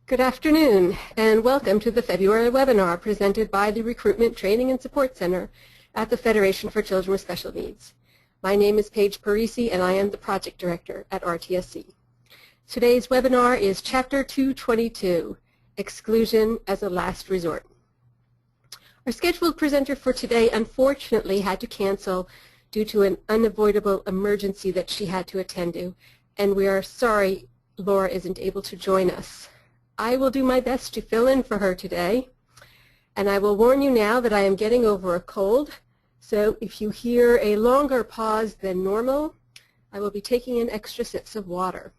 Good afternoon, and welcome to the February webinar presented by the Recruitment Training and Support Center at the Federation for Children with Special Needs. My name is Paige Parisi, and I am the Project Director at RTSC. Today's webinar is Chapter 222, Exclusion as a Last Resort. Our scheduled presenter for today unfortunately had to cancel due to an unavoidable emergency that she had to attend to, and we are sorry Laura isn't able to join us. I will do my best to fill in for her today, and I will warn you now that I am getting over a cold, so if you hear a longer pause than normal, I will be taking in extra sips of water.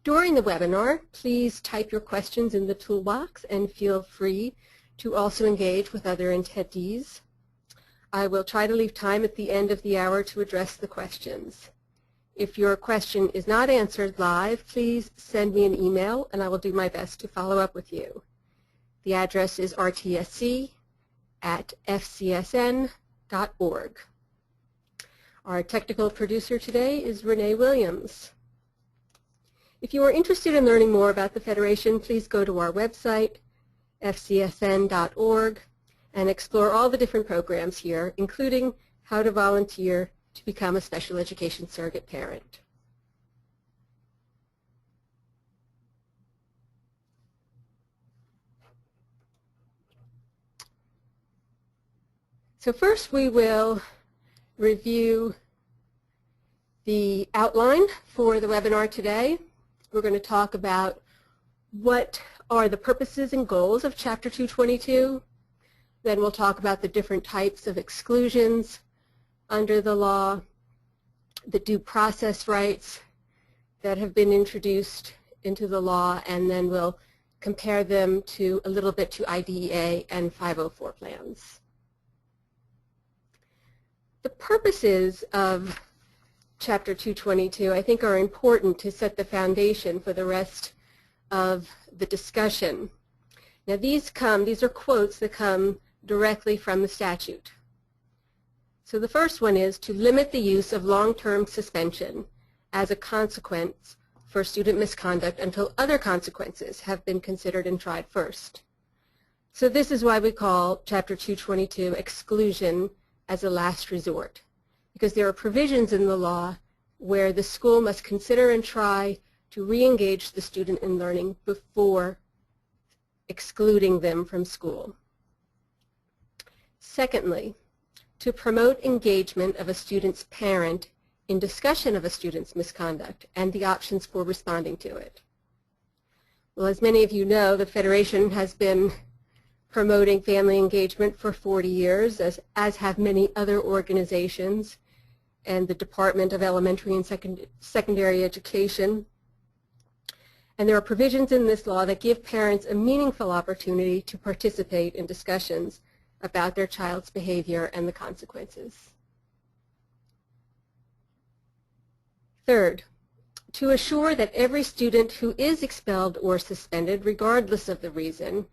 During the webinar, please type your questions in the toolbox and feel free to also engage with other attendees. I will try to leave time at the end of the hour to address the questions. If your question is not answered live, please send me an email and I will do my best to follow up with you. The address is rtsc@fcsn.org. Our technical producer today is Renee Williams. If you are interested in learning more about the Federation, please go to our website, fcsn.org, and explore all the different programs here, including how to volunteer to become a special education surrogate parent. So first we will review the outline for the webinar today. We're going to talk about what are the purposes and goals of Chapter 222. Then we'll talk about the different types of exclusions under the law, the due process rights that have been introduced into the law, and then we'll compare them to a little bit to IDEA and 504 plans. The purposes of Chapter 222, I think, are important to set the foundation for the rest of the discussion. Now these are quotes that come directly from the statute. So the first one is to limit the use of long-term suspension as a consequence for student misconduct until other consequences have been considered and tried first. So this is why we call Chapter 222 exclusion as a last resort, because there are provisions in the law where the school must consider and try to re-engage the student in learning before excluding them from school. Secondly, to promote engagement of a student's parent in discussion of a student's misconduct and the options for responding to it. Well, as many of you know, the Federation has been promoting family engagement for 40 years, as have many other organizations and the Department of Elementary and Secondary Education. And there are provisions in this law that give parents a meaningful opportunity to participate in discussions about their child's behavior and the consequences. Third, to assure that every student who is expelled or suspended, regardless of the reason,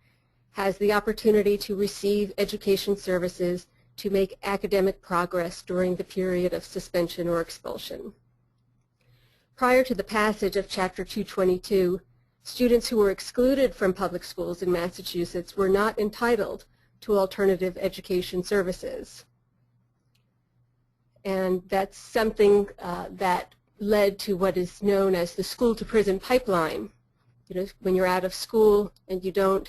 has the opportunity to receive education services to make academic progress during the period of suspension or expulsion. Prior to the passage of Chapter 222, students who were excluded from public schools in Massachusetts were not entitled to alternative education services. And that's something that led to what is known as the school-to-prison pipeline. You know, when you're out of school and you're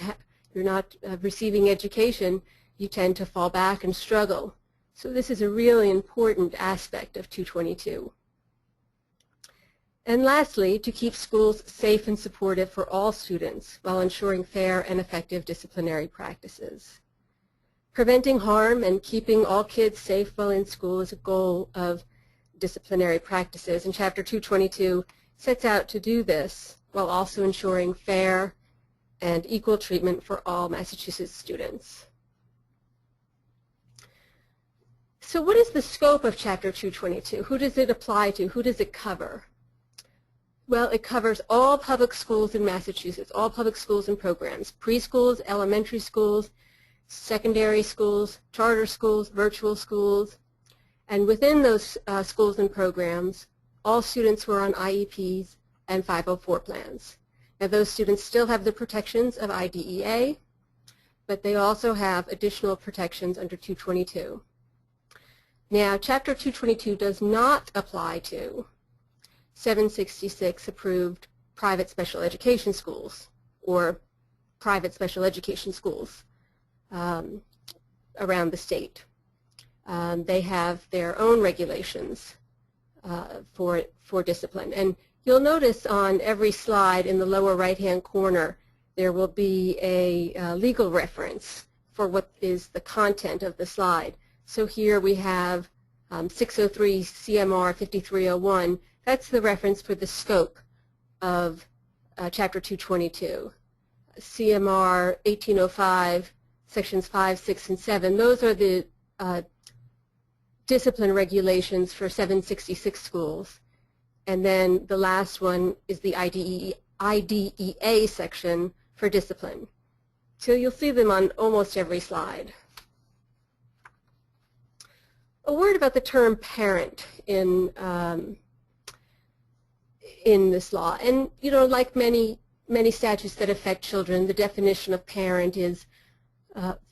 not receiving education, you tend to fall back and struggle. So this is a really important aspect of 222. And lastly, to keep schools safe and supportive for all students while ensuring fair and effective disciplinary practices. Preventing harm and keeping all kids safe while in school is a goal of disciplinary practices, and Chapter 222 sets out to do this while also ensuring fair and equal treatment for all Massachusetts students. So what is the scope of Chapter 222? Who does it apply to? Who does it cover? Well, it covers all public schools in Massachusetts, all public schools and programs, preschools, elementary schools, secondary schools, charter schools, virtual schools, and within those schools and programs, all students who are on IEPs and 504 plans. Now those students still have the protections of IDEA, but they also have additional protections under 222. Now Chapter 222 does not apply to 766 approved private special education schools or private special education schools around the state. They have their own regulations for discipline. And you'll notice on every slide in the lower right-hand corner there will be a legal reference for what is the content of the slide. So here we have 603 CMR 5301. That's the reference for the scope of Chapter 222. CMR 1805, Sections 5, 6, and 7. Those are the discipline regulations for 766 schools. And then the last one is the IDEA section for discipline. So you'll see them on almost every slide. A word about the term parent in this law. And you know, like many statutes that affect children, the definition of parent is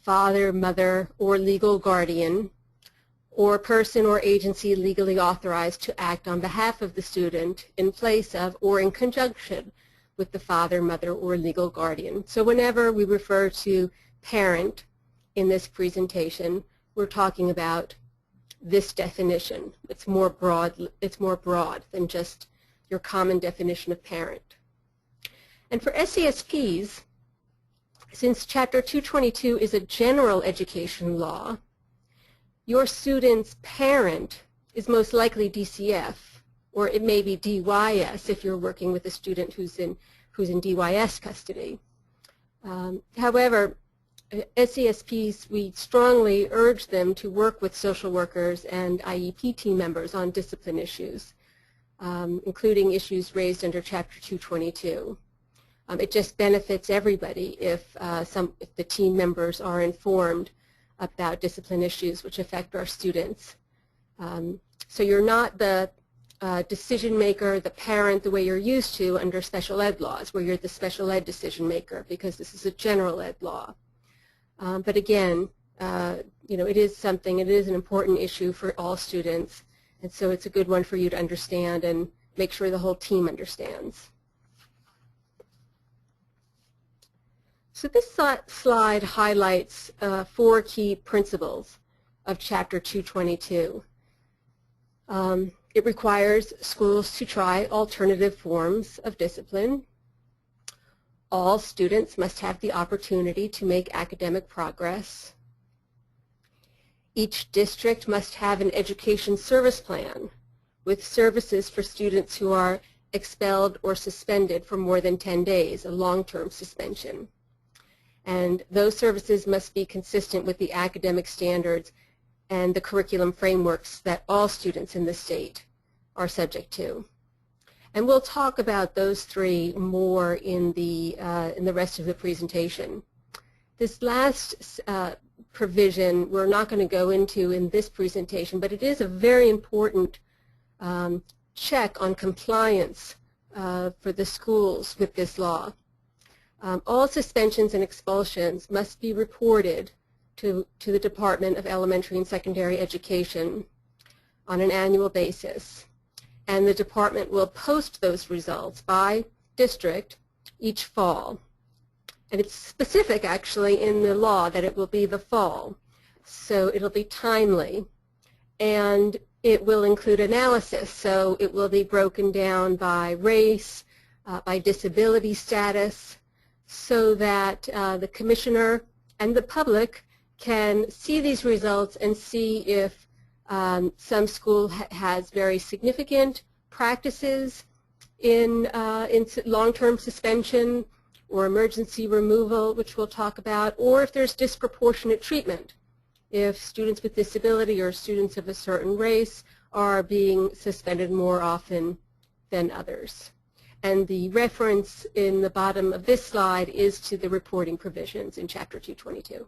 father, mother, or legal guardian, or person or agency legally authorized to act on behalf of the student in place of or in conjunction with the father, mother, or legal guardian. So whenever we refer to parent in this presentation, we're talking about this definition. It's more broad than just your common definition of parent. And for SESPs, since Chapter 222 is a general education law, your student's parent is most likely DCF, or it may be DYS if you're working with a student who's in DYS custody. However, SESPs, we strongly urge them to work with social workers and IEP team members on discipline issues, including issues raised under Chapter 222. It just benefits everybody if the team members are informed about discipline issues which affect our students. So you're not the decision maker, the parent, the way you're used to under special ed laws, where you're the special ed decision maker, because this is a general ed law. But again, you know, it is an important issue for all students, and so it's a good one for you to understand and make sure the whole team understands. So this slide highlights 4 key principles of Chapter 222. It requires schools to try alternative forms of discipline. All students must have the opportunity to make academic progress. Each district must have an education service plan with services for students who are expelled or suspended for more than 10 days, a long-term suspension. And those services must be consistent with the academic standards and the curriculum frameworks that all students in the state are subject to. And we'll talk about those 3 more in the rest of the presentation. This last provision we're not going to go into in this presentation, but it is a very important check on compliance for the schools with this law. All suspensions and expulsions must be reported to the Department of Elementary and Secondary Education on an annual basis. And the department will post those results by district each fall. And it's specific, actually, in the law that it will be the fall. So it'll be timely. And it will include analysis. So it will be broken down by race, by disability status, so that the commissioner and the public can see these results and see if some school has very significant practices in long-term suspension or emergency removal, which we'll talk about, or if there's disproportionate treatment, if students with disability or students of a certain race are being suspended more often than others. And the reference in the bottom of this slide is to the reporting provisions in Chapter 222.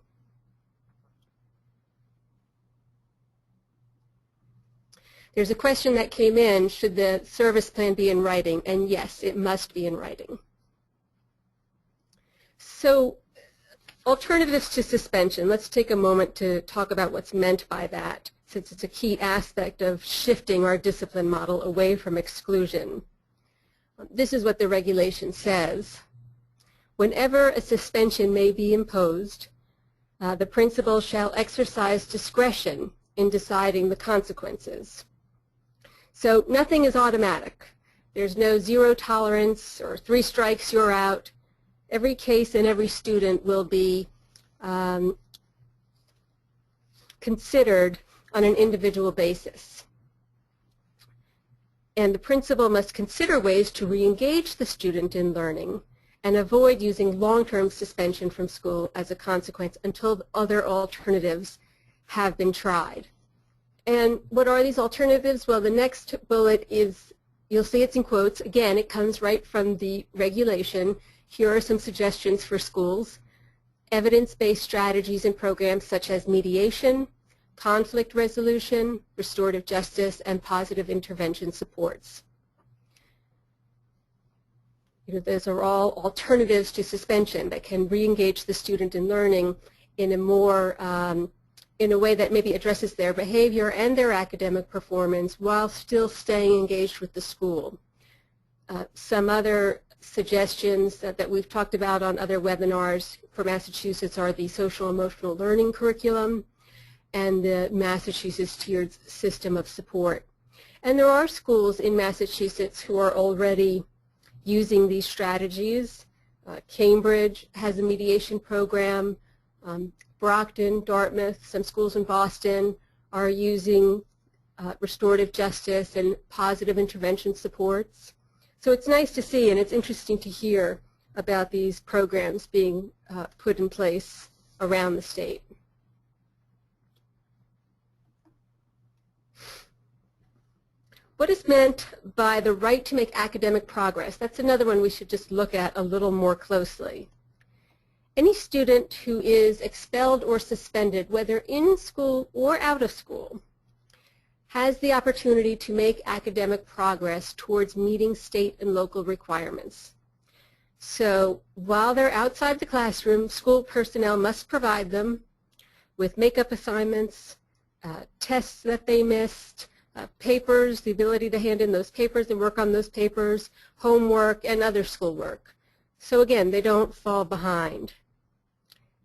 There's a question that came in, should the service plan be in writing? And yes, it must be in writing. So, alternatives to suspension. Let's take a moment to talk about what's meant by that, since it's a key aspect of shifting our discipline model away from exclusion. This is what the regulation says. Whenever a suspension may be imposed, the principal shall exercise discretion in deciding the consequences. So nothing is automatic. There's no zero tolerance or 3 strikes, you're out. Every case and every student will be considered on an individual basis. And the principal must consider ways to re-engage the student in learning and avoid using long-term suspension from school as a consequence until other alternatives have been tried. And what are these alternatives? Well, the next bullet is, you'll see it's in quotes. Again, it comes right from the regulation. Here are some suggestions for schools. Evidence-based strategies and programs such as mediation, conflict resolution, restorative justice, and positive intervention supports. Those are all alternatives to suspension that can re-engage the student in learning in a more in a way that maybe addresses their behavior and their academic performance while still staying engaged with the school. Some other suggestions that we've talked about on other webinars for Massachusetts are the social emotional learning curriculum and the Massachusetts tiered system of support. And there are schools in Massachusetts who are already using these strategies. Cambridge has a mediation program. Brockton, Dartmouth, some schools in Boston are using restorative justice and positive intervention supports. So it's nice to see, and it's interesting to hear about these programs being put in place around the state. What is meant by the right to make academic progress? That's another one we should just look at a little more closely. Any student who is expelled or suspended, whether in school or out of school, has the opportunity to make academic progress towards meeting state and local requirements. So while they're outside the classroom, school personnel must provide them with makeup assignments, tests that they missed, papers, the ability to hand in those papers and work on those papers, homework, and other schoolwork. So again, they don't fall behind.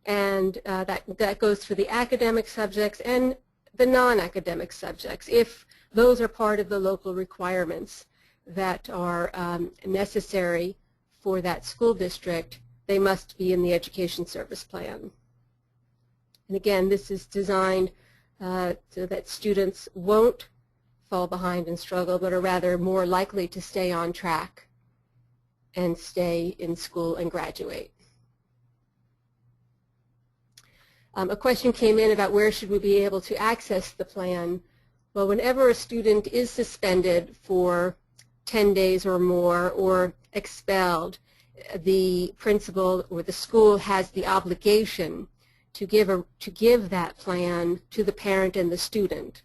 And that goes for the academic subjects and the non-academic subjects. If those are part of the local requirements that are necessary for that school district, they must be in the education service plan. And again, this is designed so that students won't fall behind and struggle, but are rather more likely to stay on track and stay in school and graduate. A question came in about where should we be able to access the plan. Well, whenever a student is suspended for 10 days or more or expelled, the principal or the school has the obligation to give that plan to the parent and the student.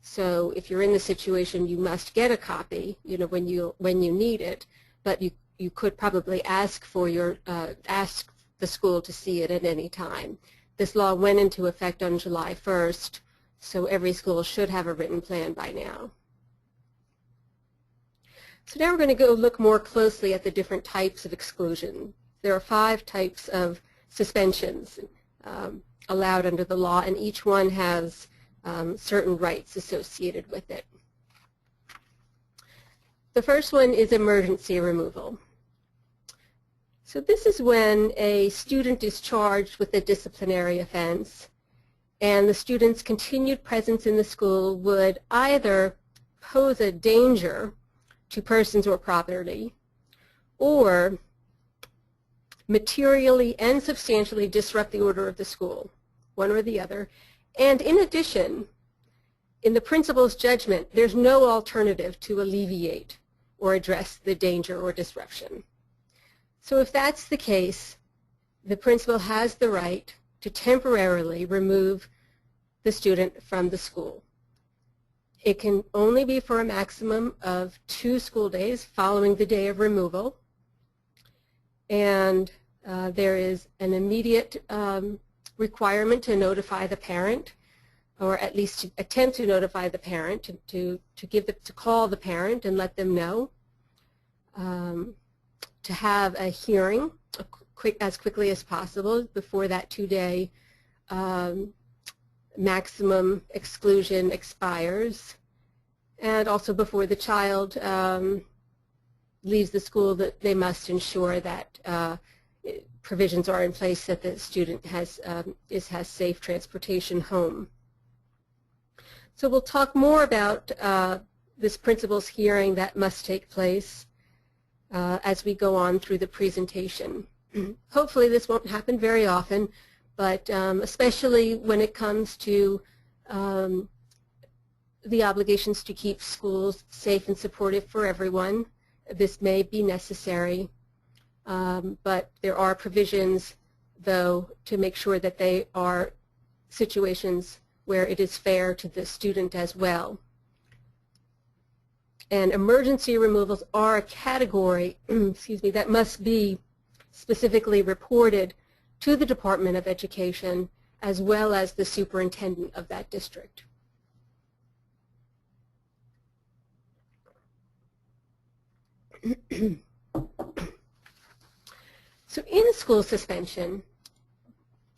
So if you're in the situation, you must get a copy, when you need it, but you could probably ask for ask the school to see it at any time. This law went into effect on July 1st, so every school should have a written plan by now. So now we're going to go look more closely at the different types of exclusion. There are 5 types of suspensions allowed under the law, and each one has certain rights associated with it. The first one is emergency removal. So this is when a student is charged with a disciplinary offense, and the student's continued presence in the school would either pose a danger to persons or property, or materially and substantially disrupt the order of the school, one or the other. And in addition, in the principal's judgment, there's no alternative to alleviate or address the danger or disruption. So if that's the case, the principal has the right to temporarily remove the student from the school. It can only be for a maximum of 2 school days following the day of removal. And there is an immediate requirement to notify the parent, or at least to attempt to notify the parent, to call the parent and let them know, to have a hearing as quickly as possible before that 2-day maximum exclusion expires, and also before the child leaves the school, that they must ensure that provisions are in place that the student has safe transportation home. So we'll talk more about this principal's hearing that must take place as we go on through the presentation. Hopefully this won't happen very often, but especially when it comes to the obligations to keep schools safe and supportive for everyone, this may be necessary. But there are provisions, though, to make sure that they are situations where it is fair to the student as well. And emergency removals are a category excuse me, that must be specifically reported to the Department of Education as well as the superintendent of that district. So in-school suspension,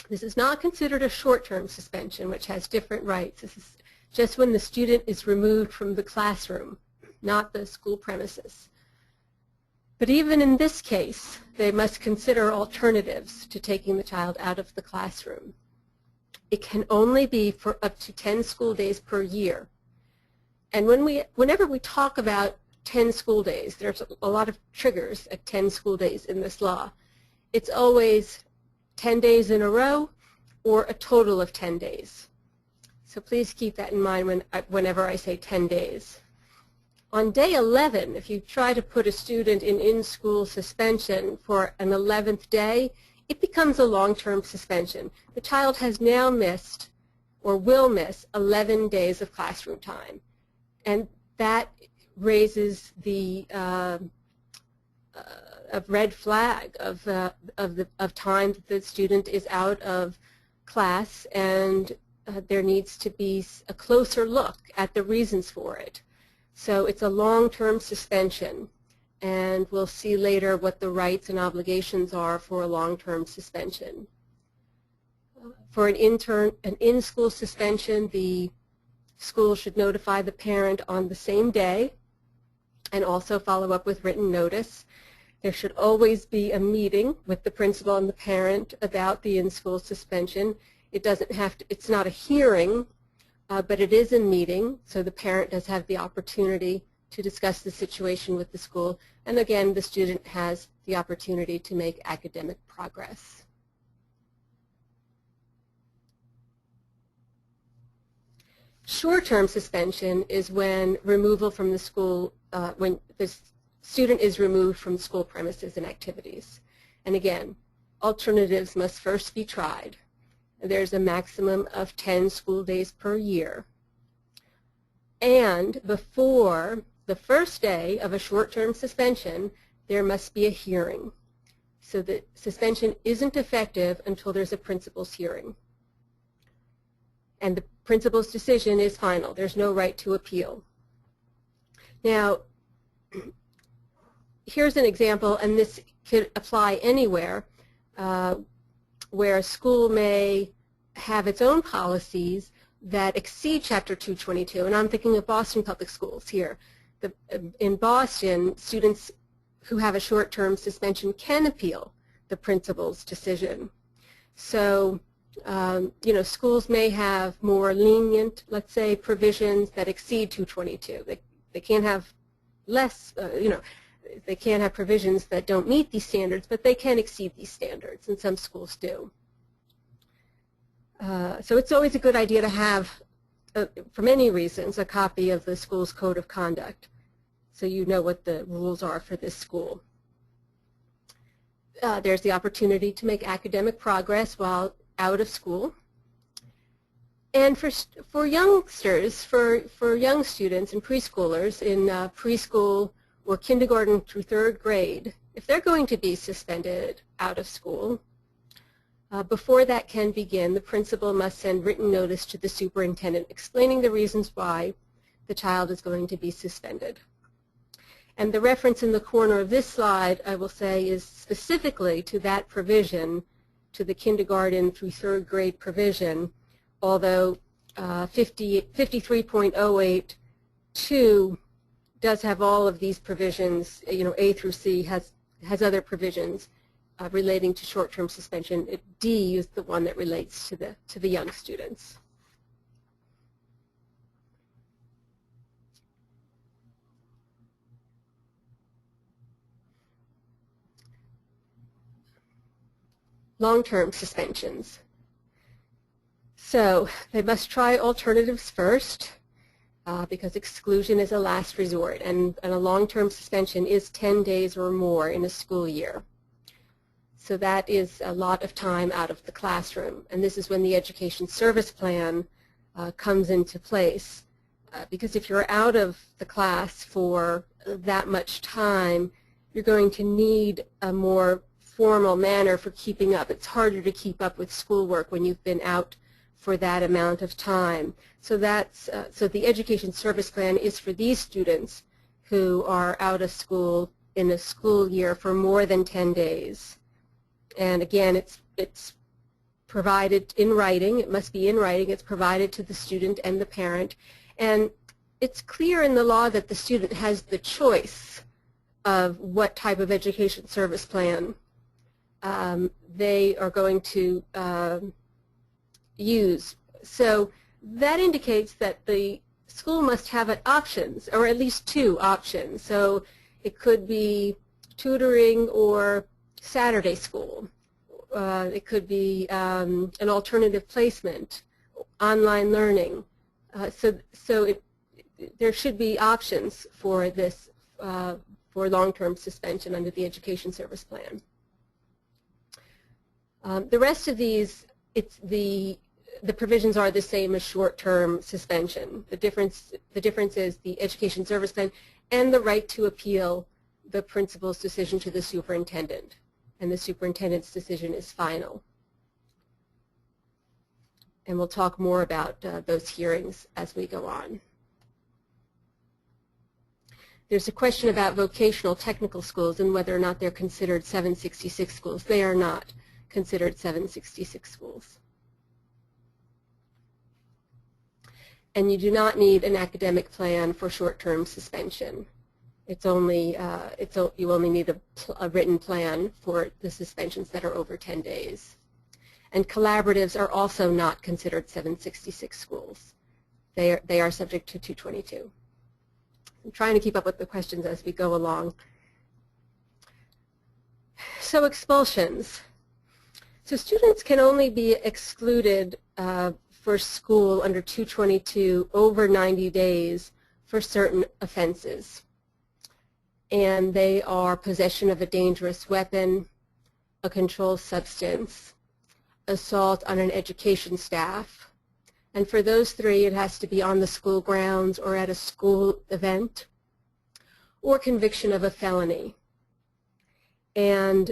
this is not considered a short-term suspension, which has different rights. This is just when the student is removed from the classroom, not the school premises. But even in this case, they must consider alternatives to taking the child out of the classroom. It can only be for up to 10 school days per year. And whenever we talk about 10 school days, there's a lot of triggers at 10 school days in this law. It's always 10 days in a row or a total of 10 days. So please keep that in mind whenever I say 10 days. On day 11, if you try to put a student in-school suspension for an 11th day, it becomes a long-term suspension. The child has now missed or will miss 11 days of classroom time. And that raises the a red flag of time that the student is out of class, and there needs to be a closer look at the reasons for it. So it's a long-term suspension, and we'll see later what the rights and obligations are for a long-term suspension. For an in-school suspension, the school should notify the parent on the same day and also follow up with written notice. There should always be a meeting with the principal and the parent about the in-school suspension. It doesn't have to, it's not a hearing, but it is a meeting, so the parent does have the opportunity to discuss the situation with the school. And again, the student has the opportunity to make academic progress. Short-term suspension is when removal from the school, when the student is removed from school premises and activities. And again, alternatives must first be tried. There's a maximum of 10 school days per year. And before the first day of a short-term suspension, there must be a hearing. So the suspension isn't effective until there's a principal's hearing. And the principal's decision is final. There's no right to appeal. Now, here's an example, and this could apply anywhere, where a school may have its own policies that exceed Chapter 222, and I'm thinking of Boston Public Schools here. In Boston, students who have a short-term suspension can appeal the principal's decision. So, you know, schools may have more lenient, let's say, provisions that exceed 222. They can't have less, you know, they can't have provisions that don't meet these standards, but they can exceed these standards, and some schools do. So it's always a good idea to have, for many reasons, a copy of the school's code of conduct, so you know what the rules are for this school. There's the opportunity to make academic progress while out of school. And for youngsters, for young students and preschoolers in preschool or kindergarten through 3rd grade, if they're going to be suspended out of school, before that can begin, the principal must send written notice to the superintendent explaining the reasons why the child is going to be suspended. And the reference in the corner of this slide, I will say, is specifically to that provision, to the kindergarten through 3rd grade provision, although 53.082 does have all of these provisions. A through C has other provisions relating to short-term suspension. D is the one that relates to the young students. Long-term suspensions. So they must try alternatives first because exclusion is a last resort, and a long-term suspension is 10 days or more in a school year. So that is a lot of time out of the classroom, and this is when the education service plan comes into place. Because if you're out of the class for that much time, you're going to need a more formal manner for keeping up. It's harder to keep up with schoolwork when you've been out for that amount of time. So that's so the education service plan is for these students who are out of school in a school year for more than 10 days. And again, it's provided in writing. It must be in writing. It's provided to the student and the parent. And it's clear in the law that the student has the choice of what type of education service plan they are going to use. So that indicates that the school must have options, or at least 2 options. So it could be tutoring or Saturday school. It could be an alternative placement, online learning. There should be options for this, for long-term suspension under the Education Service Plan. The rest of these, the provisions are the same as short-term suspension. The difference is the Education Service Plan and the right to appeal the principal's decision to the superintendent, and the superintendent's decision is final. And we'll talk more about those hearings as we go on. There's a question about vocational technical schools and whether or not they're considered 766 schools. They are not considered 766 schools. And you do not need an academic plan for short-term suspension. It's only you only need a written plan for the suspensions that are over 10 days. And collaboratives are also not considered 766 schools. They are subject to 222. I'm trying to keep up with the questions as we go along. So expulsions. So students can only be excluded for school under 222 over 90 days for certain offenses. And they are possession of a dangerous weapon, a controlled substance, assault on an education staff. And for those 3, it has to be on the school grounds or at a school event, or conviction of a felony. And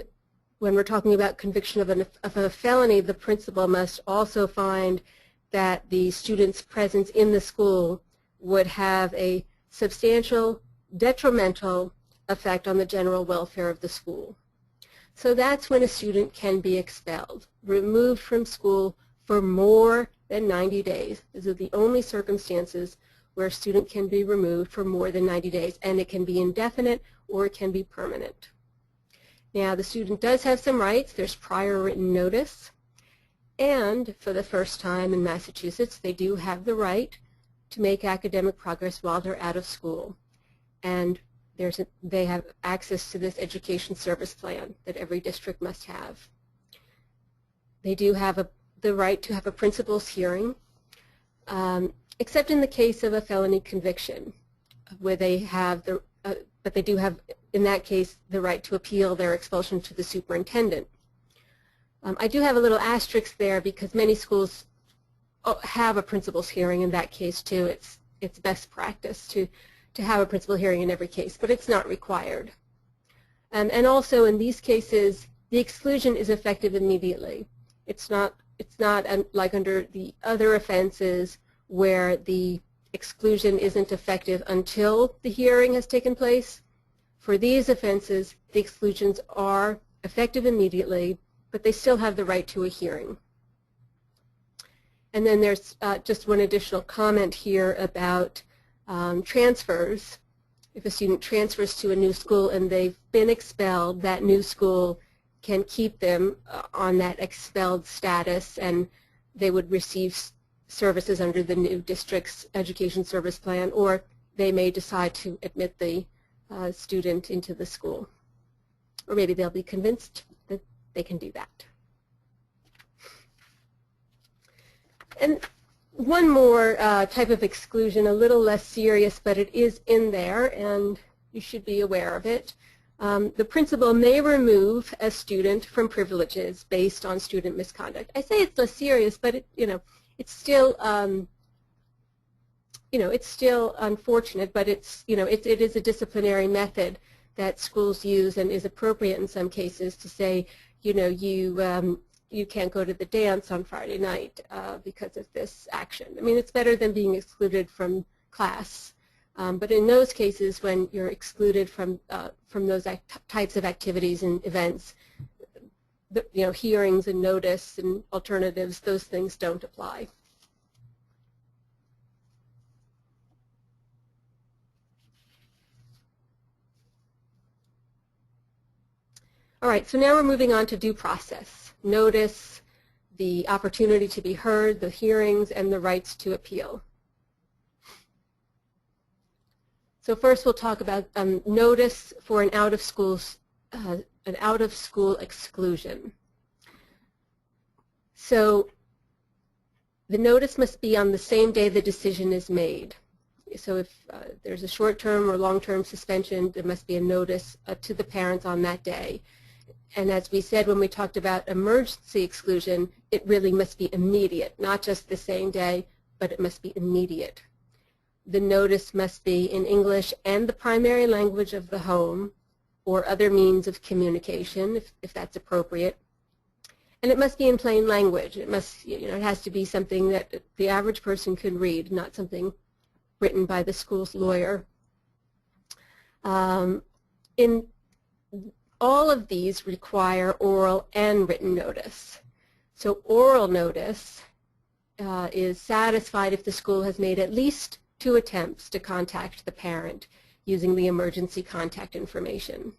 when we're talking about conviction of a felony, the principal must also find that the student's presence in the school would have a substantial detrimental effect on the general welfare of the school. So that's when a student can be expelled, removed from school for more than 90 days. These are the only circumstances where a student can be removed for more than 90 days, and it can be indefinite or it can be permanent. Now, the student does have some rights. There's prior written notice, and for the first time in Massachusetts, they do have the right to make academic progress while they're out of school. And they have access to this education service plan that every district must have. They do have the right to have a principal's hearing, except in the case of a felony conviction, where they have but they do have, in that case, the right to appeal their expulsion to the superintendent. I do have a little asterisk there because many schools have a principal's hearing in that case too. It's best practice to have a principal hearing in every case, but it's not required. And also in these cases, the exclusion is effective immediately. It's not like under the other offenses where the exclusion isn't effective until the hearing has taken place. For these offenses, the exclusions are effective immediately, but they still have the right to a hearing. And then there's just one additional comment here about transfers. If a student transfers to a new school and they've been expelled, that new school can keep them on that expelled status, and they would receive services under the new district's education service plan, or they may decide to admit the student into the school. Or maybe they'll be convinced that they can do that. And one more type of exclusion, a little less serious, but it is in there, and you should be aware of it. The principal may remove a student from privileges based on student misconduct. I say it's less serious, but it's still it's still unfortunate, but it is a disciplinary method that schools use and is appropriate in some cases to say, you can't go to the dance on Friday night because of this action. I mean, it's better than being excluded from class. But in those cases, when you're excluded from those types of activities and events, hearings and notice and alternatives, those things don't apply. All right, so now we're moving on to due process. Notice, the opportunity to be heard, the hearings, and the rights to appeal. So first we'll talk about notice for an out-of-school exclusion. So the notice must be on the same day the decision is made. So if there's a short-term or long-term suspension, there must be a notice to the parents on that day. And as we said when we talked about emergency exclusion, it really must be immediate, not just the same day, but it must be immediate. The notice must be in English and the primary language of the home or other means of communication, if that's appropriate. And it must be in plain language. It must, it has to be something that the average person can read, not something written by the school's lawyer. All of these require oral and written notice. So oral notice is satisfied if the school has made at least 2 attempts to contact the parent using the emergency contact information.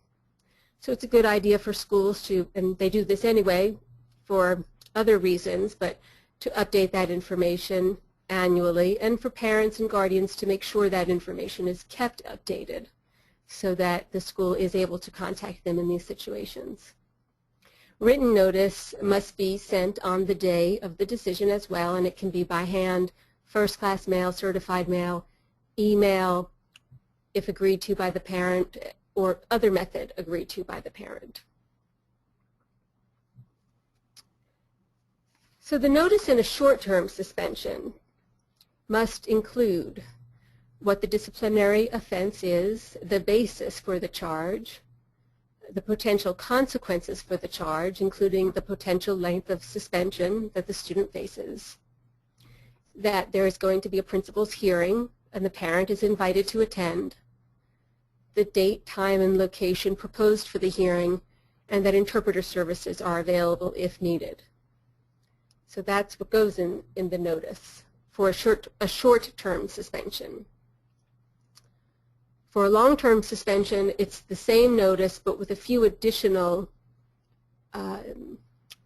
So it's a good idea for schools to, and they do this anyway for other reasons, but to update that information annually, and for parents and guardians to make sure that information is kept updated so that the school is able to contact them in these situations. Written notice must be sent on the day of the decision as well, and it can be by hand, first-class mail, certified mail, email, if agreed to by the parent, or other method agreed to by the parent. So the notice in a short-term suspension must include what the disciplinary offense is, the basis for the charge, the potential consequences for the charge, including the potential length of suspension that the student faces, that there is going to be a principal's hearing and the parent is invited to attend, the date, time, and location proposed for the hearing, and that interpreter services are available if needed. So that's what goes in the notice for a short-term suspension. For a long-term suspension, it's the same notice but with a few additional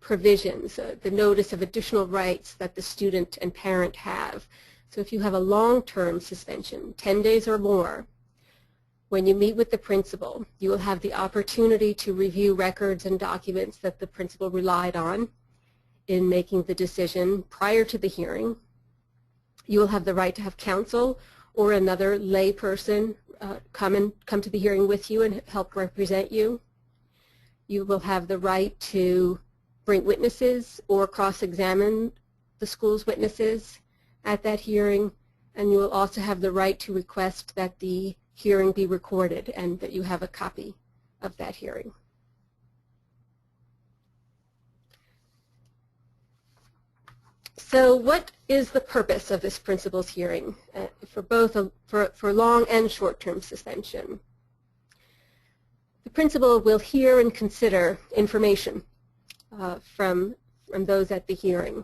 provisions, the notice of additional rights that the student and parent have. So if you have a long-term suspension, 10 days or more, when you meet with the principal, you will have the opportunity to review records and documents that the principal relied on in making the decision prior to the hearing. You will have the right to have counsel or another lay person come to the hearing with you and help represent you. You will have the right to bring witnesses or cross-examine the school's witnesses at that hearing, and you will also have the right to request that the hearing be recorded and that you have a copy of that hearing. So what is the purpose of this principal's hearing for both for long and short-term suspension? The principal will hear and consider information from those at the hearing,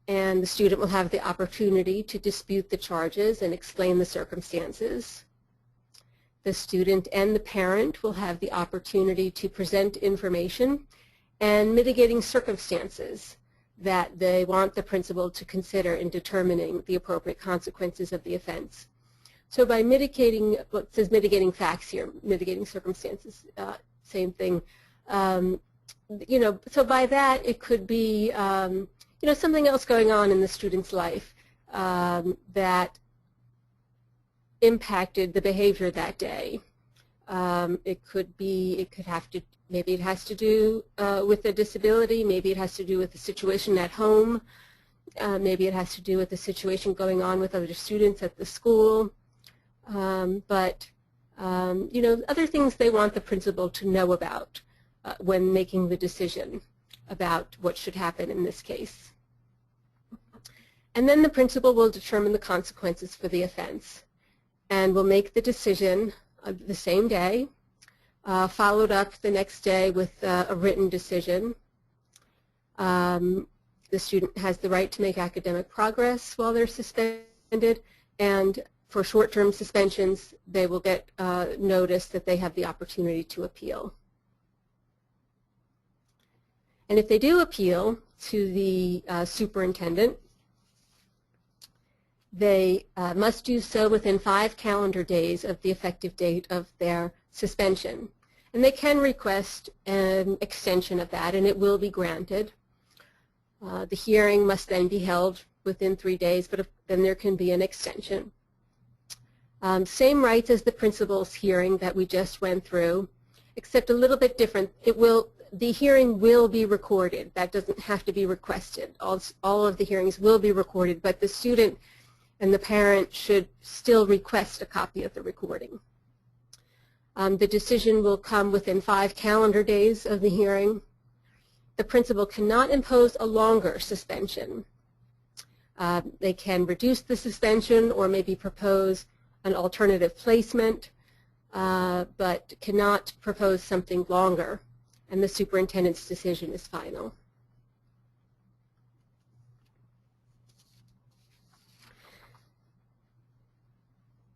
and the student will have the opportunity to dispute the charges and explain the circumstances. The student and the parent will have the opportunity to present information and mitigating circumstances that they want the principal to consider in determining the appropriate consequences of the offense. So by mitigating, well, it says mitigating facts here, mitigating circumstances, same thing. You know, so by that it could be, you know, something else going on in the student's life that impacted the behavior that day. It could be, it could have to, maybe it has to do with a disability, maybe it has to do with the situation at home, maybe it has to do with the situation going on with other students at the school, but you know, other things they want the principal to know about when making the decision about what should happen in this case. And then the principal will determine the consequences for the offense and will make the decision the same day, followed up the next day with a written decision. The student has the right to make academic progress while they're suspended, and for short-term suspensions, they will get notice that they have the opportunity to appeal. And if they do appeal to the superintendent, they must do so within 5 calendar days of the effective date of their suspension. And they can request an extension of that, and it will be granted. The hearing must then be held within 3 days, but then there can be an extension. Same rights as the principal's hearing that we just went through, except a little bit different. The hearing will be recorded. That doesn't have to be requested. All of the hearings will be recorded, but the student and the parent should still request a copy of the recording. The decision will come within 5 calendar days of the hearing. The principal cannot impose a longer suspension. They can reduce the suspension or maybe propose an alternative placement, but cannot propose something longer, and the superintendent's decision is final.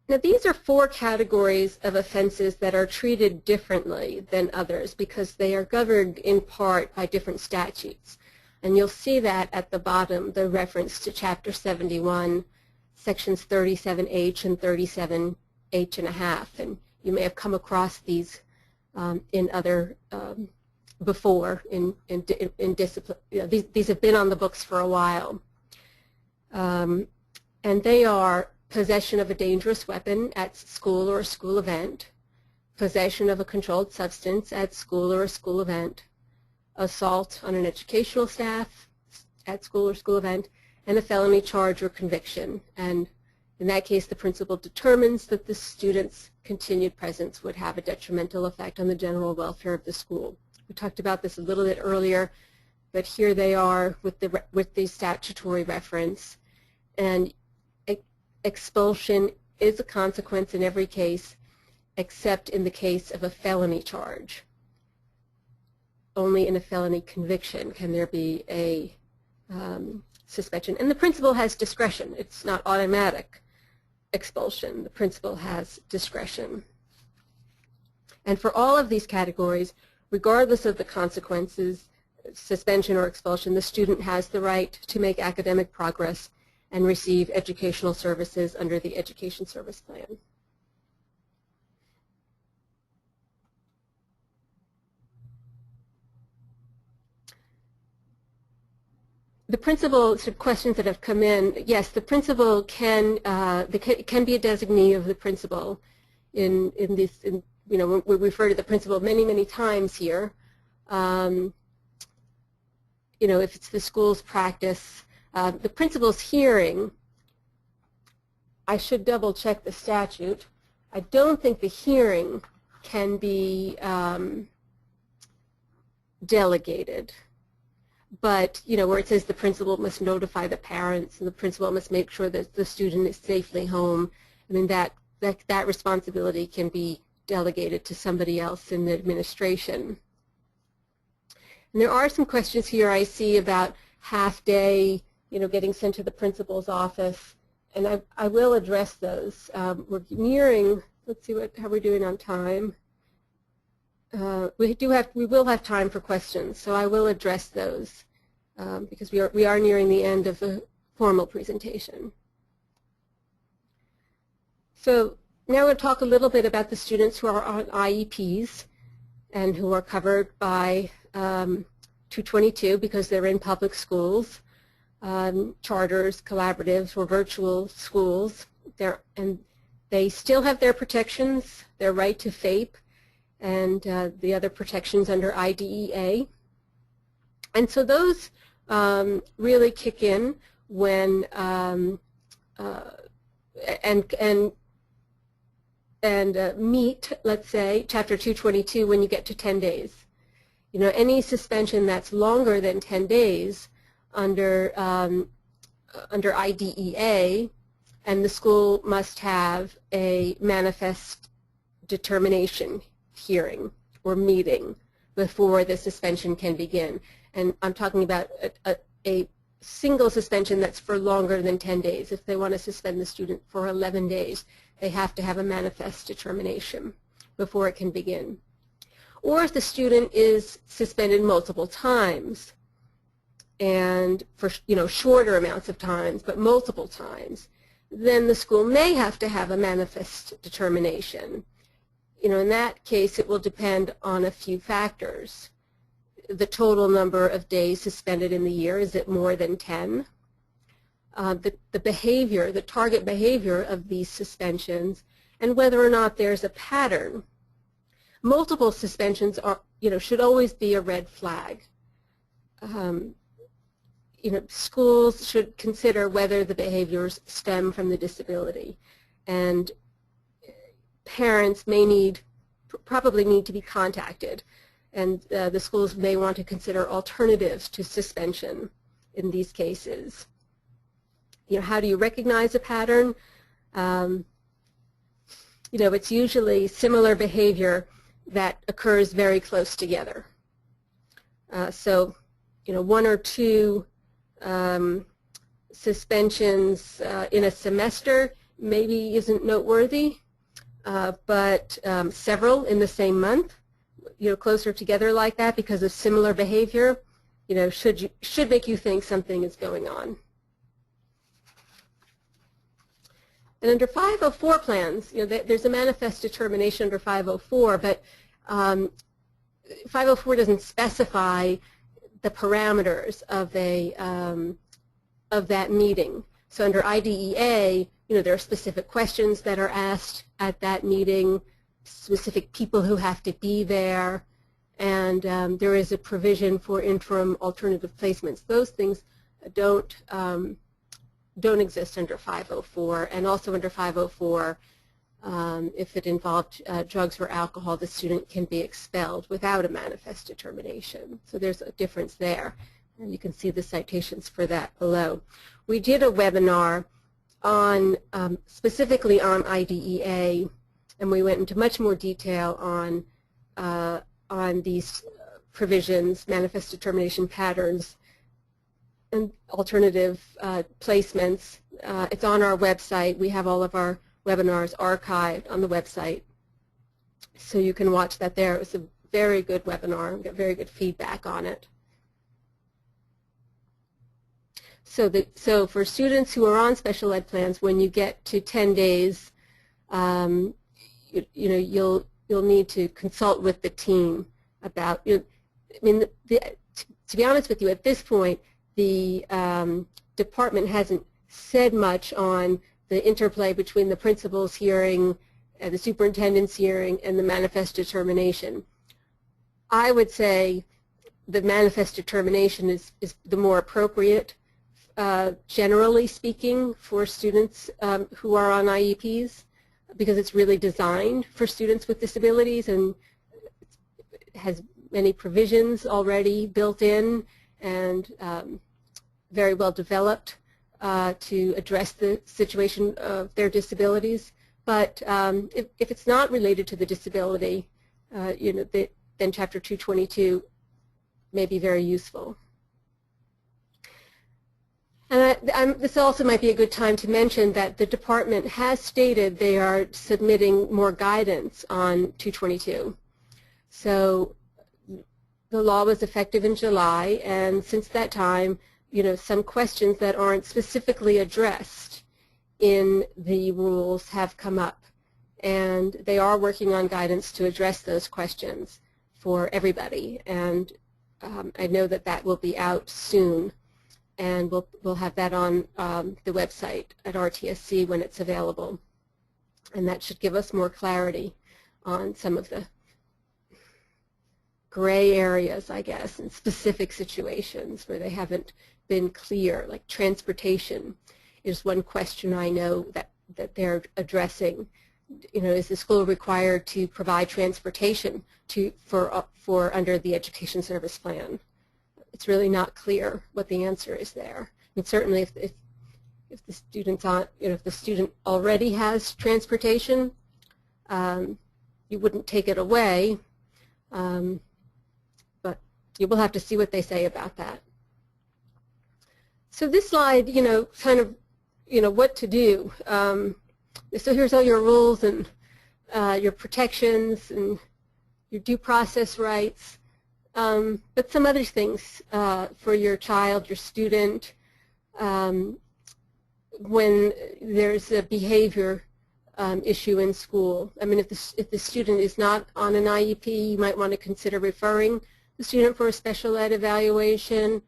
Now, these are 4 categories of offenses that are treated differently than others because they are governed in part by different statutes. And you'll see that at the bottom, the reference to Chapter 71, Sections 37H and 37H and a half. And you may have come across these in other, before in discipline. You know, these have been on the books for a while. And they are possession of a dangerous weapon at school or a school event, possession of a controlled substance at school or a school event, assault on an educational staff at school or school event, and a felony charge or conviction. And in that case, the principal determines that the student's continued presence would have a detrimental effect on the general welfare of the school. We talked about this a little bit earlier, but here they are with the statutory reference. And expulsion is a consequence in every case except in the case of a felony charge. Only in a felony conviction can there be a suspension. And the principal has discretion. It's not automatic expulsion. The principal has discretion. And for all of these categories, regardless of the consequences, suspension or expulsion, the student has the right to make academic progress and receive educational services under the Education Service Plan. The principal, sort of questions that have come in, yes, the principal can be a designee of the principal in this, you know, we refer to the principal many times here. You know, if it's the school's practice The principal's hearing, I should double check the statute. I don't think the hearing can be delegated. But, where it says the principal must notify the parents and the principal must make sure that the student is safely home, I mean, that responsibility can be delegated to somebody else in the administration. And there are some questions here I see about half-day, getting sent to the principal's office, and I will address those. We're nearing, let's see how we're doing on time. We will have time for questions, so I will address those because we are nearing the end of the formal presentation. So now we'll talk a little bit about the students who are on IEPs and who are covered by 222 because they're in public schools, charters, collaboratives, or virtual schools. And they still have their protections, their right to FAPE, and the other protections under IDEA. And so those really kick in when meet, let's say, Chapter 222 when you get to 10 days. Any suspension that's longer than 10 days under IDEA, and the school must have a manifest determination hearing or meeting before the suspension can begin. And I'm talking about a single suspension that's for longer than 10 days. If they want to suspend the student for 11 days, they have to have a manifest determination before it can begin. Or if the student is suspended multiple times, and for shorter amounts of times, but multiple times, then the school may have to have a manifest determination. In that case, it will depend on a few factors. The total number of days suspended in the year, is it more than 10? The behavior, the target behavior of these suspensions, and whether or not there's a pattern. Multiple suspensions are, should always be a red flag. Schools should consider whether the behaviors stem from the disability, and parents probably need to be contacted, and the schools may want to consider alternatives to suspension in these cases. How do you recognize a pattern? It's usually similar behavior that occurs very close together. So, one or two suspensions in a semester maybe isn't noteworthy, but several in the same month, closer together like that because of similar behavior, should make you think something is going on. And under 504 plans, there's a manifest determination under 504, but 504 doesn't specify the parameters of that meeting. So under IDEA, there are specific questions that are asked at that meeting, specific people who have to be there, and there is a provision for interim alternative placements. Those things don't exist under 504, and also under 504, if it involved drugs or alcohol, the student can be expelled without a manifest determination. So there's a difference there, and you can see the citations for that below. We did a webinar on specifically on IDEA, and we went into much more detail on these provisions, manifest determination patterns, and alternative placements. It's on our website. We have all of our webinars archived on the website, so you can watch that there. It was a very good webinar. We got very good feedback on it. So for students who are on special ed plans, when you get to 10 days, you'll need to consult with the team about. To be honest with you, at this point, the department hasn't said much on the interplay between the principal's hearing, the superintendent's hearing, and the manifest determination. I would say the manifest determination is the more appropriate generally speaking, for students who are on IEPs, because it's really designed for students with disabilities and has many provisions already built in and very well developed to address the situation of their disabilities. But if it's not related to the disability, then Chapter 222 may be very useful. And this also might be a good time to mention that the department has stated they are submitting more guidance on 222. So the law was effective in July, and since that time, some questions that aren't specifically addressed in the rules have come up. And they are working on guidance to address those questions for everybody. And I know that that will be out soon. And we'll have that on the website at RTSC when it's available. And that should give us more clarity on some of the gray areas, I guess, in specific situations where they haven't been clear, like transportation is one question I know that they're addressing. Is the school required to provide transportation for under the Education Service Plan? It's really not clear what the answer is there. And certainly if the student's on, if the student already has transportation, you wouldn't take it away, but you will have to see what they say about that. So this slide, kind of, what to do. So here's all your rules and your protections and your due process rights. But some other things for your child, your student, when there's a behavior issue in school. I mean, if the student is not on an IEP, you might want to consider referring the student for a special ed evaluation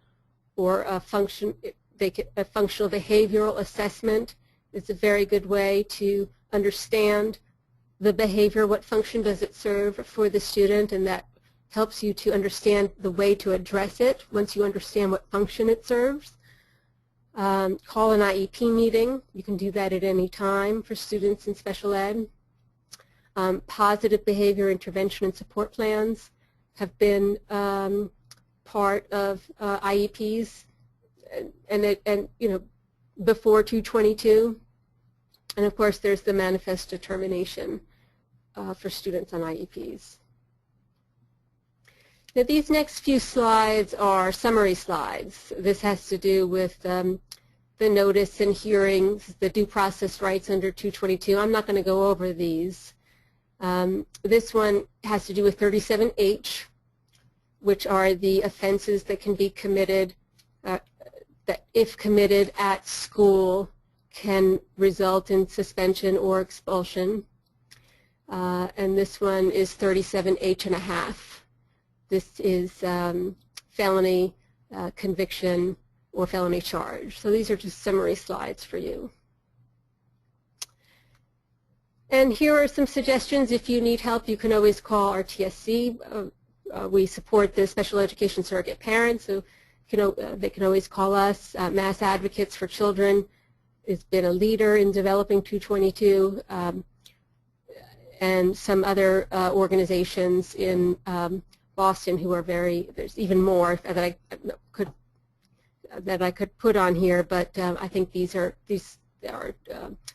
or a functional behavioral assessment. It's a very good way to understand the behavior, what function does it serve for the student, and that helps you to understand the way to address it once you understand what function it serves. Call an IEP meeting. You can do that at any time for students in special ed. Positive behavior intervention and support plans have been part of IEPs and before 222. And of course there's the manifest determination for students on IEPs. Now these next few slides are summary slides. This has to do with the notice and hearings, the due process rights under 222. I'm not going to go over these. This one has to do with 37H, which are the offenses that can be committed, that if committed at school can result in suspension or expulsion. And this one is 37H.5. This is felony conviction or felony charge. So these are just summary slides for you. And here are some suggestions. If you need help, you can always call RTSC. We support the Special Education Surrogate Parents, so they can always call us. Mass Advocates for Children has been a leader in developing 222, and some other organizations in Boston who are there's even more that I could put on here, but I think these are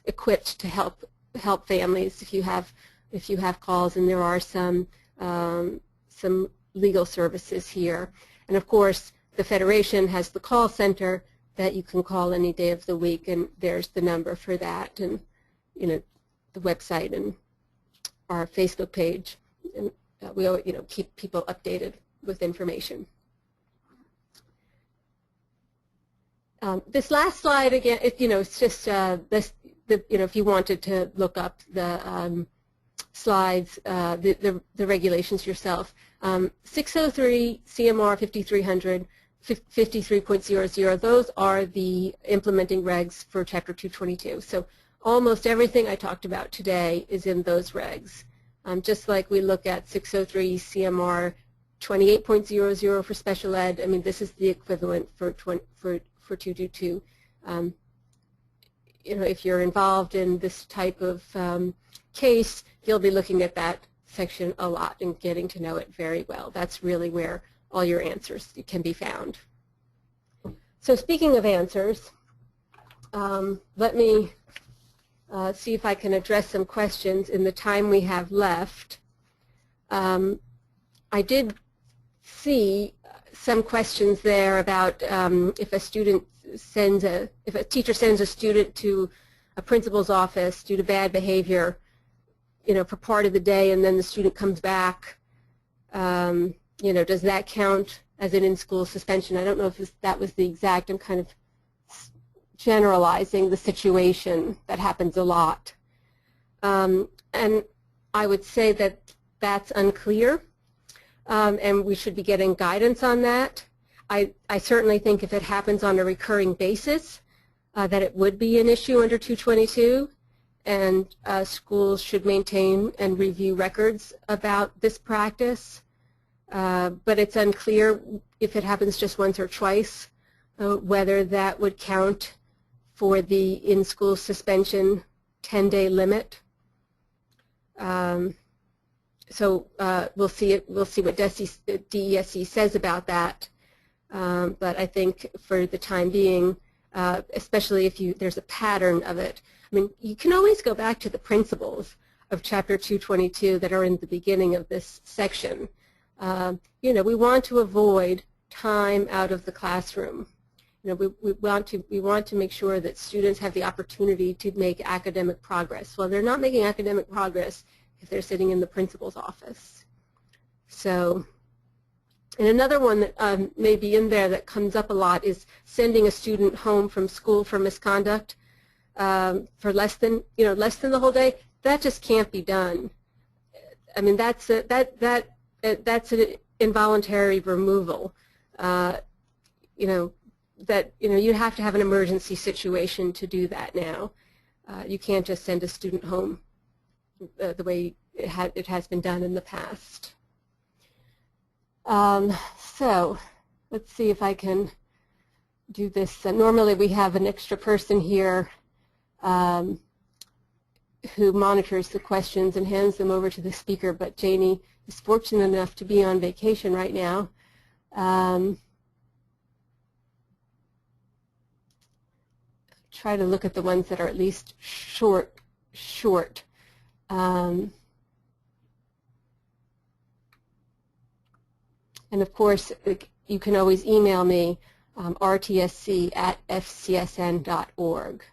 equipped to help families if you have calls, and there are some legal services here. And of course the Federation has the call center that you can call any day of the week, and there's the number for that, and the website and our Facebook page, and we keep people updated with information. This last slide again, it's just if you wanted to look up the slides, the regulations yourself. 603 CMR 5300, 53.00, those are the implementing regs for Chapter 222. So almost everything I talked about today is in those regs. Just like we look at 603 CMR 28.00 for special ed, I mean, this is the equivalent for for 222. If you're involved in this type of case, you'll be looking at that section a lot and getting to know it very well. That's really where all your answers can be found. So speaking of answers, let me see if I can address some questions in the time we have left. I did see some questions there about if a teacher sends a student to a principal's office due to bad behavior, for part of the day, and then the student comes back, does that count as an in-school suspension? I don't know if that was the exact. I'm kind of generalizing the situation. That happens a lot. And I would say that that's unclear, and we should be getting guidance on that. I certainly think if it happens on a recurring basis, that it would be an issue under 222, and schools should maintain and review records about this practice. But it's unclear if it happens just once or twice, whether that would count for the in-school suspension 10-day limit. So we'll see what DESC says about that. But I think for the time being, especially if there's a pattern of it, I mean, you can always go back to the principles of Chapter 222 that are in the beginning of this section. We want to avoid time out of the classroom. We want to make sure that students have the opportunity to make academic progress. Well, they're not making academic progress if they're sitting in the principal's office. So, and another one that may be in there that comes up a lot is sending a student home from school for misconduct for less than the whole day. That just can't be done. I mean, that's an involuntary removal. You have to have an emergency situation to do that now. You can't just send a student home the way it has been done in the past. So let's see if I can do this. Normally we have an extra person here who monitors the questions and hands them over to the speaker, but Janie is fortunate enough to be on vacation right now. Try to look at the ones that are at least short. And of course, you can always email me, rtsc@fcsn.org.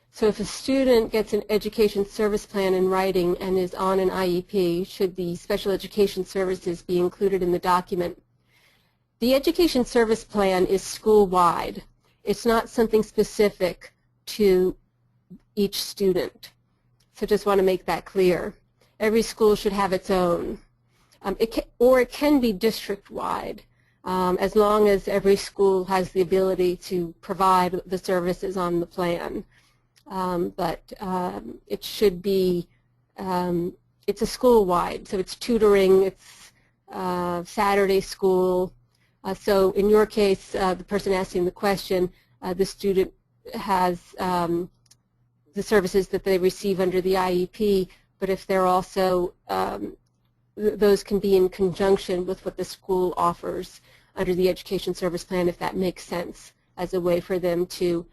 So if a student gets an education service plan in writing and is on an IEP, should the special education services be included in the document? The education service plan is school-wide. It's not something specific to each student. So just want to make that clear. Every school should have its own. It can be district-wide, as long as every school has the ability to provide the services on the plan. But it should be, it's a school-wide, so it's tutoring, it's Saturday school. So in your case, the person asking the question, the student has the services that they receive under the IEP, but if they're also, those can be in conjunction with what the school offers under the education service plan, if that makes sense, as a way for them to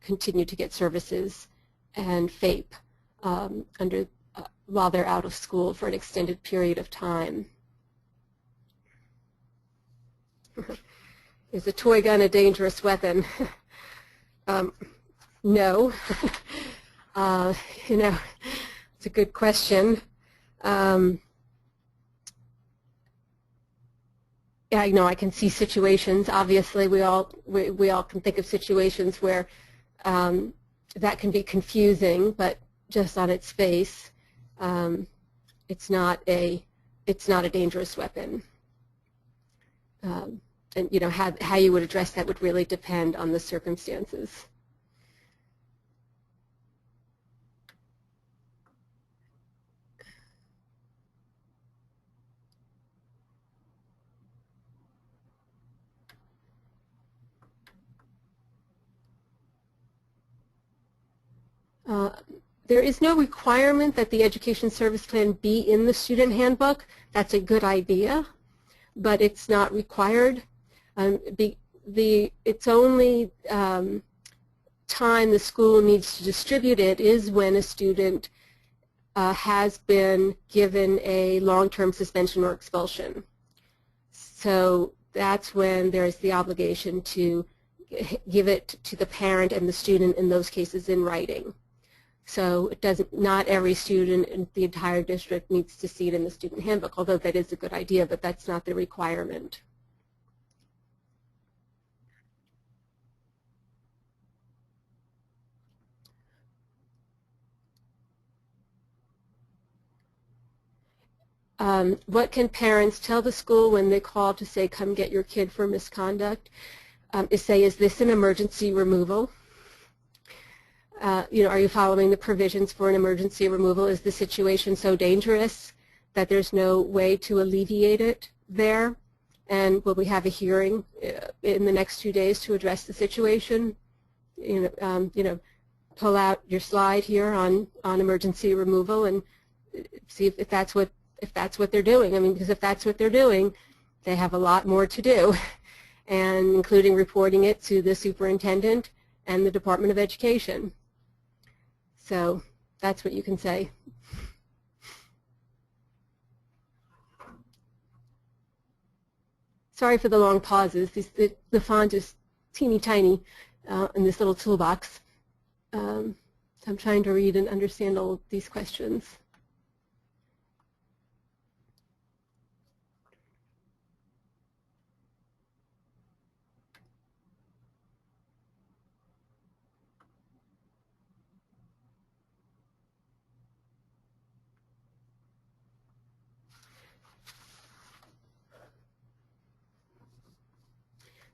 continue to get services and FAPE while they're out of school for an extended period of time. Is a toy gun a dangerous weapon? No. It's a good question. Yeah, I can see situations. Obviously, we all can think of situations where that can be confusing, but just on its face, it's not a dangerous weapon. And how you would address that would really depend on the circumstances. There is no requirement that the education service plan be in the student handbook. That's a good idea, but it's not required. It's only time the school needs to distribute it is when a student has been given a long-term suspension or expulsion. So that's when there's the obligation to give it to the parent and the student in those cases in writing. So it doesn't, not every student in the entire district needs to see it in the student handbook, although that is a good idea, but that's not the requirement. What can parents tell the school when they call to say, come get your kid for misconduct? Is say, is this an emergency removal? Are you following the provisions for an emergency removal? Is the situation so dangerous that there's no way to alleviate it there? And will we have a hearing in the next 2 days to address the situation? Pull out your slide here on emergency removal and see if that's what they're doing. I mean, because if that's what they're doing, they have a lot more to do, and including reporting it to the superintendent and the Department of Education. So that's what you can say. Sorry for the long pauses. The font is teeny tiny in this little toolbox. So I'm trying to read and understand all of these questions.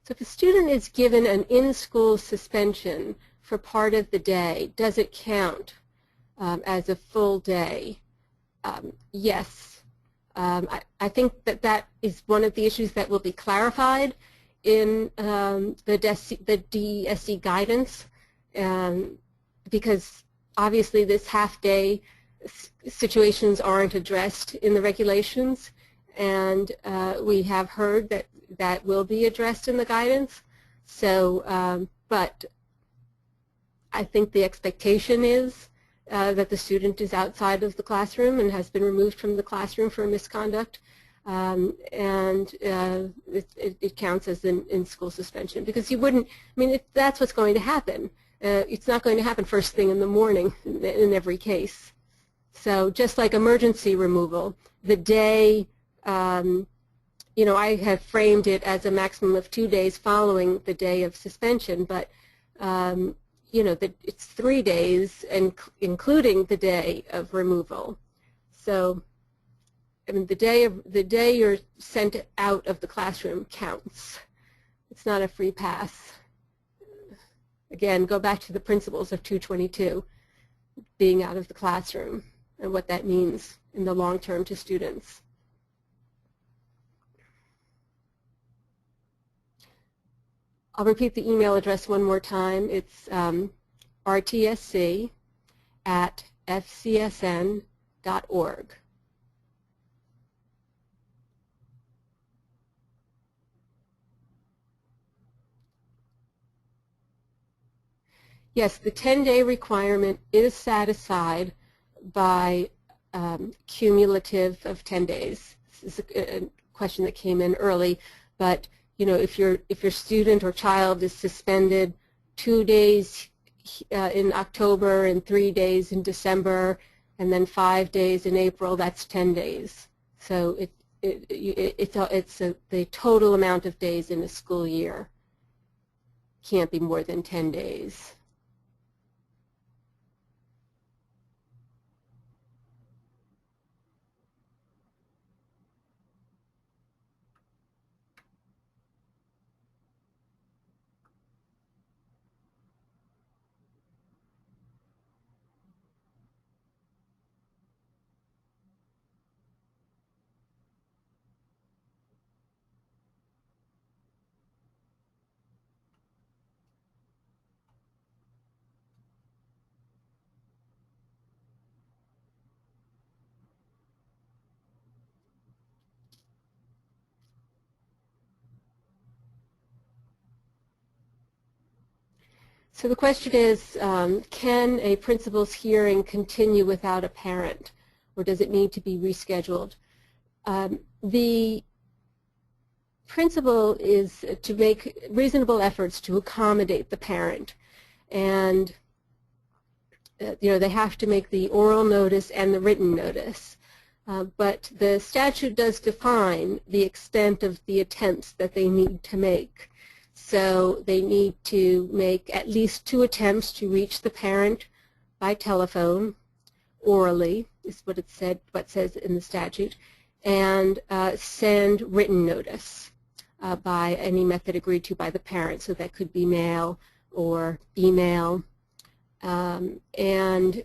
So if a student is given an in-school suspension for part of the day, does it count as a full day? Yes. I think that is one of the issues that will be clarified in the DESC guidance, because obviously this half-day situations aren't addressed in the regulations, and we have heard that will be addressed in the guidance. So, but I think the expectation is that the student is outside of the classroom and has been removed from the classroom for misconduct, and it counts as an in-school suspension, because you wouldn't, I mean, that's what's going to happen. It's not going to happen first thing in the morning in every case. So just like emergency removal, the day, I have framed it as a maximum of 2 days following the day of suspension, but it's 3 days, and including the day of removal. So, I mean, the day you're sent out of the classroom counts. It's not a free pass. Again, go back to the principles of 222, being out of the classroom, and what that means in the long term to students. I'll repeat the email address one more time. It's rtsc@fcsn.org. Yes, the 10-day requirement is satisfied by cumulative of 10 days. This is a question that came in early, but if your student or child is suspended 2 days in October and 3 days in December, and then 5 days in April, that's 10 days. So it's the total amount of days in a school year can't be more than 10 days. So the question is, can a principal's hearing continue without a parent, or does it need to be rescheduled? The principal is to make reasonable efforts to accommodate the parent, and they have to make the oral notice and the written notice. But the statute does define the extent of the attempts that they need to make. So they need to make at least 2 attempts to reach the parent by telephone, orally, is what it said, what says in the statute, and send written notice by any method agreed to by the parent. So that could be mail or email, and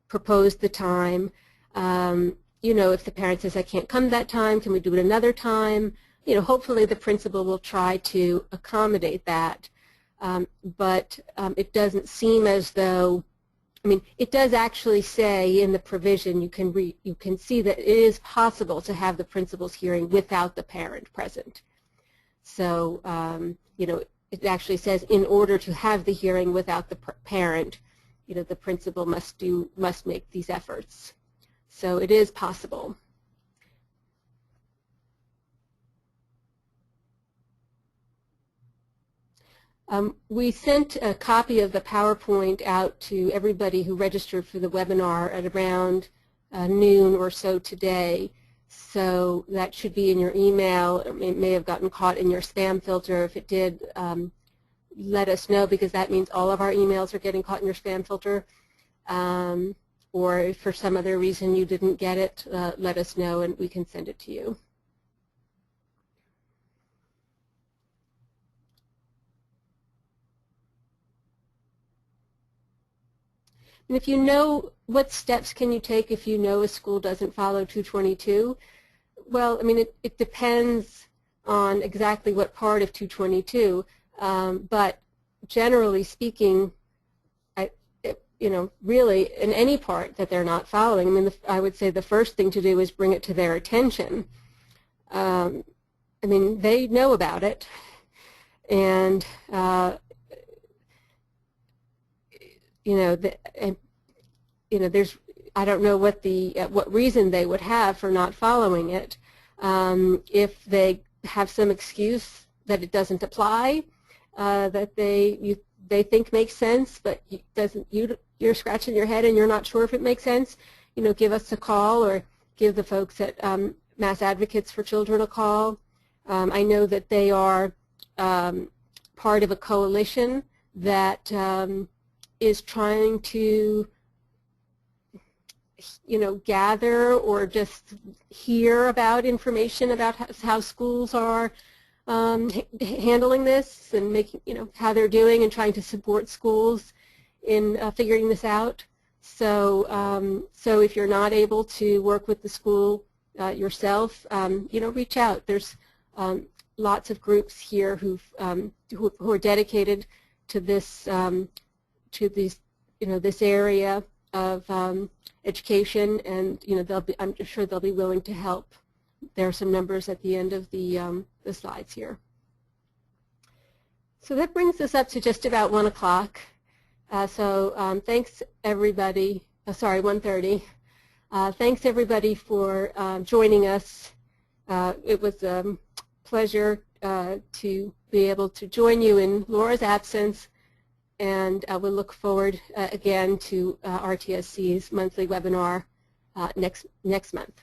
propose the time. If the parent says, I can't come that time, can we do it another time? Hopefully the principal will try to accommodate that, but it doesn't seem as though, it does actually say in the provision, you can see that it is possible to have the principal's hearing without the parent present. So, it actually says in order to have the hearing without the parent, the principal must make these efforts. So it is possible. We sent a copy of the PowerPoint out to everybody who registered for the webinar at around noon or so today. So that should be in your email. It may have gotten caught in your spam filter. If it did, let us know, because that means all of our emails are getting caught in your spam filter. Or if for some other reason you didn't get it, let us know and we can send it to you. And if you know, what steps can you take if you know a school doesn't follow 222? Well, it depends on exactly what part of 222, but generally speaking, really in any part that they're not following, I would say the first thing to do is bring it to their attention. They know about it, and there's, I don't know what reason they would have for not following it. If they have some excuse that it doesn't apply, that they think makes sense, but you're scratching your head and you're not sure if it makes sense, give us a call or give the folks at Mass Advocates for Children a call. I know that they are part of a coalition that is trying to gather or just hear about information about how schools are handling this and making, how they're doing and trying to support schools in figuring this out. So, so if you're not able to work with the school yourself, reach out. There's lots of groups here who are dedicated to this, this area of education, and I'm sure they'll be willing to help. There are some numbers at the end of the slides here. So that brings us up to just about 1 o'clock. Thanks everybody. Sorry, 1:30. Thanks everybody for joining us. It was a pleasure to be able to join you in Laura's absence, and we'll look forward again to RTSC's monthly webinar next month.